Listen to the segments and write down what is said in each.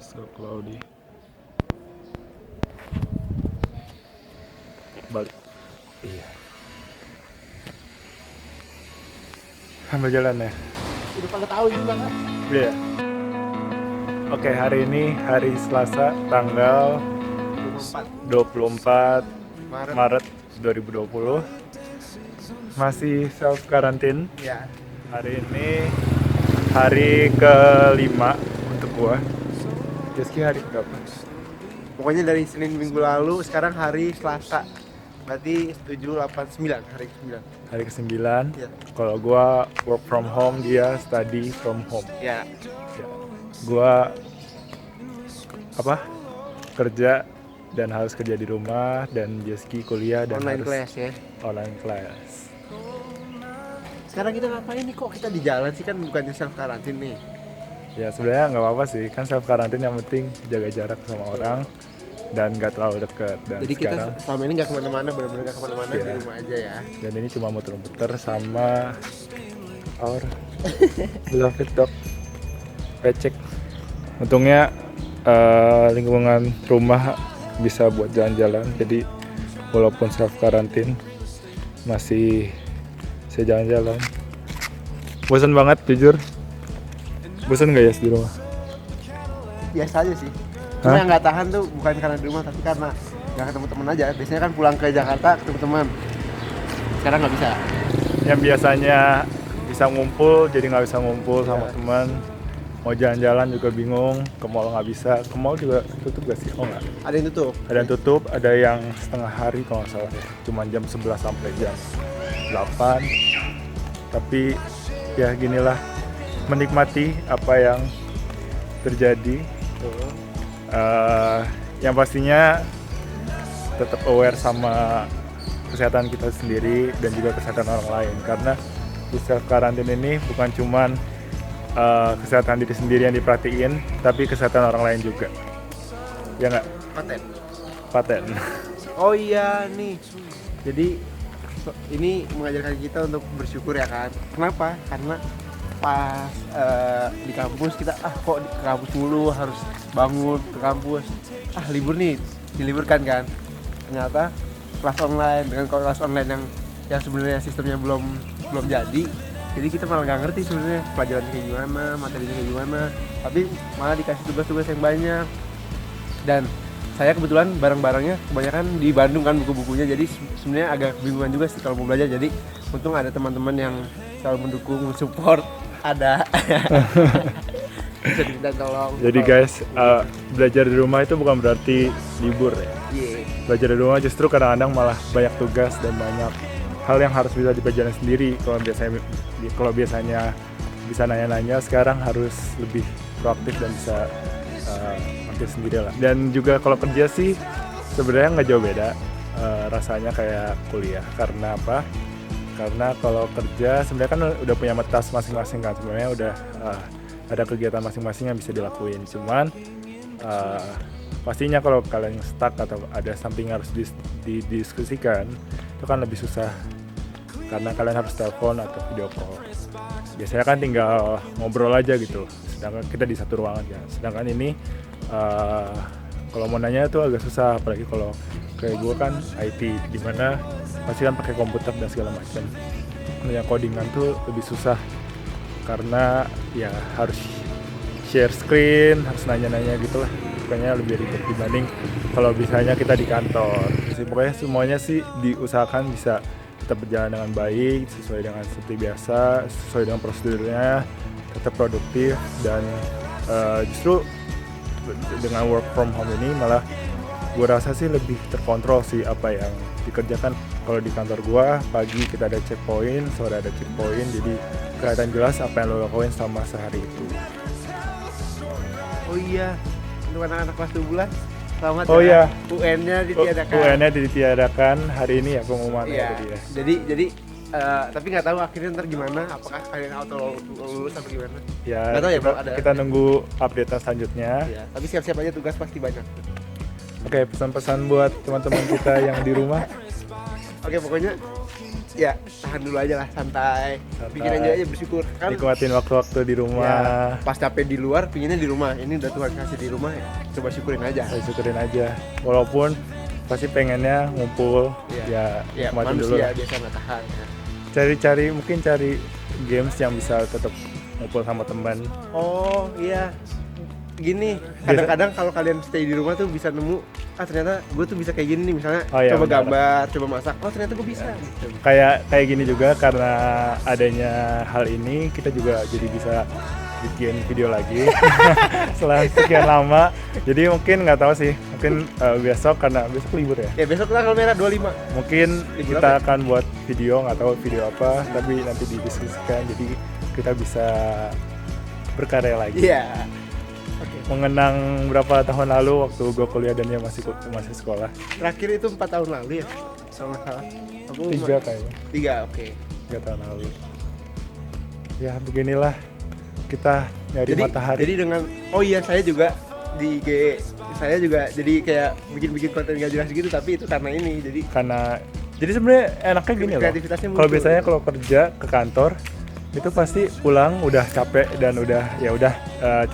So cloudy. Balik. Iya. Ambil jalan ya. Udah pada tahu juga kan? Iya. Oke, hari ini hari Selasa tanggal 24 Maret 2020. Masih self quarantine. Ya. Hari ini hari ke-5 untuk gua. Rizky hari berapa? Pokoknya dari Senin minggu lalu, sekarang hari Selasa. Berarti 7, 8, 9, hari ke-9. Hari ke-9. Ya. Kalau gua work from home, dia study from home. Ya. Ya. Gua kerja dan harus kerja di rumah, dan Rizky kuliah dan Online harus class ya. online class. Sekarang kita ngapain nih, kok kita di jalan sih, kan bukannya self karantin nih. Ya sebenarnya nggak apa-apa sih, kan self quarantine yang penting jaga jarak sama orang dan nggak terlalu dekat. Dan Jadi sekarang, kita selama ini nggak kemana-mana, benar-benar nggak kemana-mana, Iya. di rumah aja ya. dan ini cuma muter-muter sama our beloved dog Pecek. Untungnya lingkungan rumah bisa buat jalan-jalan, jadi walaupun self quarantine masih bisa jalan-jalan. Bosan banget jujur. Bosan nggak ya di rumah? Biasa aja sih. Hah? Cuma yang nggak tahan tuh bukan karena di rumah, tapi karena nggak ketemu teman aja. Biasanya kan pulang ke Jakarta ketemu teman. Sekarang nggak bisa. Yang biasanya bisa ngumpul jadi nggak bisa ngumpul sama Iya. teman. Mau jalan-jalan juga bingung, ke mall nggak bisa. Ke mall juga tutup gak sih? Oh nggak. Ada yang tutup. Ada yang tutup, ada yang setengah hari kalau nggak salah ya. Cuma jam 11 sampai jam 8. Tapi ya ginilah, menikmati apa yang terjadi. Yang pastinya tetap aware sama kesehatan kita sendiri dan juga kesehatan orang lain, karena di self quarantine ini bukan cuman kesehatan diri sendiri yang diperhatiin, tapi kesehatan orang lain juga. Ya nggak? Paten. Oh iya nih. Jadi ini mengajarkan kita untuk bersyukur ya kan. Kenapa? Karena pas di kampus kita kok di kampus mulu, harus bangun ke kampus. Libur nih, diliburkan kan. Ternyata kelas online, dengan kelas online yang sebenarnya sistemnya belum jadi. Jadi kita malah nggak ngerti sebenarnya pelajaran kayak gimana, materinya kayak gimana. Tapi malah dikasih tugas-tugas yang banyak. Dan saya kebetulan barang-barangnya kebanyakan di Bandung kan, buku-bukunya, jadi sebenarnya agak kebingungan juga sih kalau mau belajar. Jadi untung ada teman-teman yang selalu mendukung, mensupport, ada bisa diminta tolong. Jadi guys, belajar di rumah itu bukan berarti libur ya. Iya. Belajar di rumah justru kadang-kadang malah banyak tugas dan banyak hal yang harus bisa dipelajari sendiri. Kalau biasanya bisa nanya-nanya, sekarang harus lebih proaktif dan bisa aktif sendiri lah. Dan juga kalau kerja sih sebenarnya nggak jauh beda rasanya kayak kuliah. Karena apa? Karena kalau kerja sebenarnya kan udah punya task masing-masing kan, sebenarnya udah ada kegiatan masing-masing yang bisa dilakuin. Cuman pastinya kalau kalian stuck atau ada something yang harus didiskusikan, itu kan lebih susah karena kalian harus telepon atau video call. Biasanya kan tinggal ngobrol aja gitu, sedangkan kita di satu ruangan ya. Sedangkan ini kalau mau nanya itu agak susah, apalagi kalau kayak gue kan IT, dimana pasti kan pakai komputer dan segala macam. Yang codingan tuh lebih susah karena ya harus share screen, harus nanya-nanya gitulah. Pokoknya lebih ribet dibanding kalau misalnya kita di kantor. Jadi pokoknya semuanya sih diusahakan bisa tetap berjalan dengan baik, sesuai dengan seperti biasa, sesuai dengan prosedurnya, tetap produktif. Dan justru dengan work from home ini malah gue rasa sih lebih terkontrol sih apa yang dikerjakan. Kalau di kantor gue pagi kita ada checkpoint, sore ada checkpoint, jadi kelihatan jelas apa yang lo lakuin selama sehari itu. Oh iya, untuk anak-anak kelas 12 selamat Oh ya. iya. UN-nya ditiadakan. UN-nya ditiadakan hari ini ya pengumumannya. Iya. Tadi ya. Jadi tapi nggak tahu akhirnya ntar gimana, apakah kalian auto lulus atau gimana? Ya, Nggak tahu ya, kita, belum ada. kita nunggu update selanjutnya. Iya, tapi siap-siap aja, tugas pasti banyak. Oke, pesan-pesan buat teman-teman kita yang di rumah. Oke, pokoknya ya tahan dulu aja lah, santai. Bikin aja bersyukur kan. Nikmatin waktu-waktu di rumah. Ya, pas capek di luar, pinginnya di rumah. Ini udah Tuhan kasih di rumah ya. Coba syukurin aja. Syukurin aja. Walaupun pasti pengennya ngumpul, ya nikmatin dulu. Manusia biasa nggak tahan. Ya. Mungkin cari games yang bisa tetap ngumpul sama teman. Oh iya. Gini, kadang-kadang kalau kalian stay di rumah tuh bisa nemu, ternyata gue tuh bisa kayak gini nih, misalnya coba benar. Gambar, coba masak, ternyata gue bisa. Kayak gini juga, karena adanya hal ini kita juga jadi bisa bikin video lagi setelah sekian lama. Jadi mungkin nggak tahu sih, mungkin besok, karena besok libur ya. Ya besok tanggal merah 25. Mungkin libur kita akan buat video, nggak tahu video apa, tapi nanti didiskusikan. Jadi kita bisa berkarya lagi. Iya. Mengenang berapa tahun lalu waktu gue kuliah dan dia masih sekolah. Terakhir itu 4 tahun lalu ya, kalau nggak salah. 3 kayaknya. 3, oke. 3 tahun lalu. Ya beginilah kita nyari matahari. Jadi dengan, saya juga di IG saya juga jadi kayak bikin konten gak jelas gitu, tapi itu karena ini. Jadi sebenarnya enaknya gini loh. Kalau biasanya kalau kerja ke kantor itu pasti pulang udah capek dan udah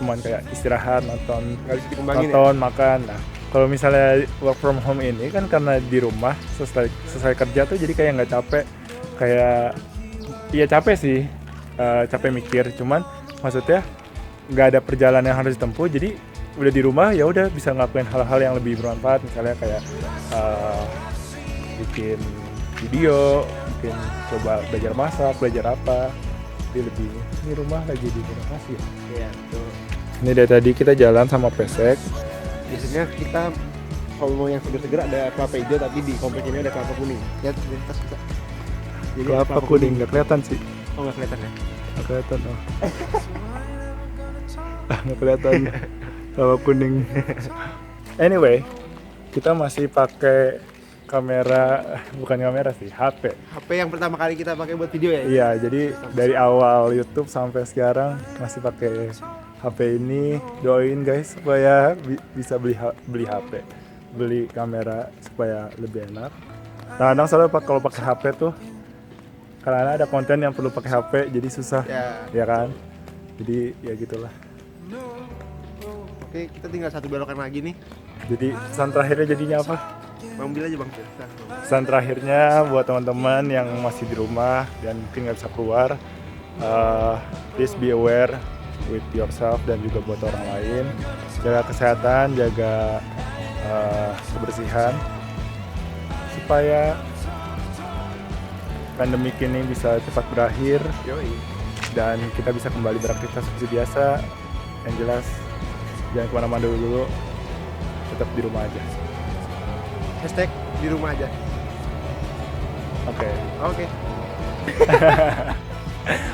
cuman kayak istirahat, nonton makan. Nah kalau misalnya work from home ini kan karena di rumah selesai kerja tuh jadi kayak nggak capek, kayak capek sih, capek mikir, cuman maksudnya nggak ada perjalanan yang harus ditempuh, jadi udah di rumah ya udah bisa ngelakuin hal-hal yang lebih bermanfaat, misalnya kayak bikin video, mungkin coba belajar masak, belajar apa. Lebih ini rumah lagi direnovasi ya. Iya, betul. Ini dari tadi kita jalan sama pesek. Biasanya kita kalau mau yang seger-seger ada kelapa hijau, tapi di komplek ini ada kelapa kuning. Lihat di atas kita. Jadi kelapa kuning nggak kelihatan sih. Oh nggak kelihatan ya? Nggak kelihatan oh. Nggak kelihatan kelapa kuning. Anyway, kita masih pakai bukan kamera sih, HP yang pertama kali kita pakai buat video ya? Iya, jadi dari awal YouTube sampai sekarang masih pakai HP ini. Doain guys supaya bisa beli HP, beli kamera supaya lebih enak. Kadang soalnya kalau pakai HP tuh karena ada konten yang perlu pakai HP jadi susah, ya kan? Jadi ya gitulah. Oke, kita tinggal satu belokan lagi nih. Jadi pesan terakhirnya jadinya apa? Bang Bil aja Bang. Pesan terakhirnya buat teman-teman yang masih di rumah dan mungkin nggak bisa keluar, please be aware with yourself dan juga buat orang lain. Jaga kesehatan, jaga kebersihan supaya pandemik ini bisa cepat berakhir. Dan kita bisa kembali beraktivitas seperti biasa. Yang jelas jangan kemana-mana dulu, tetap di rumah aja. Hashtag di rumah aja. Oke.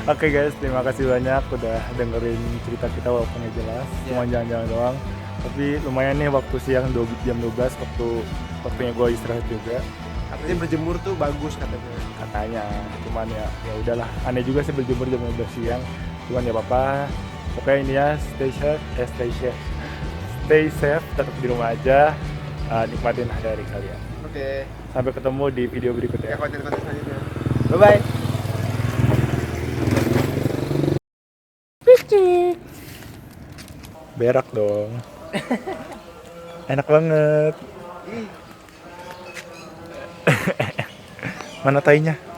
Oke guys, terima kasih banyak udah dengerin cerita kita walaupun nggak jelas, cuma jalan-jalan doang. Tapi lumayan nih waktu siang jam 12 waktunya gue istirahat juga. Katanya berjemur tuh bagus katanya. Cuman ya udahlah. Aneh juga sih berjemur jam 12 siang. Cuman ya apa-apa. Pokoknya ini ya stay safe, tetap di rumah aja. Nikmatin hari kalian. Oke. Sampai ketemu di video berikutnya. Konten-konten selanjutnya. Bye-bye. Picik. Berak dong. Enak banget. Mana tainya?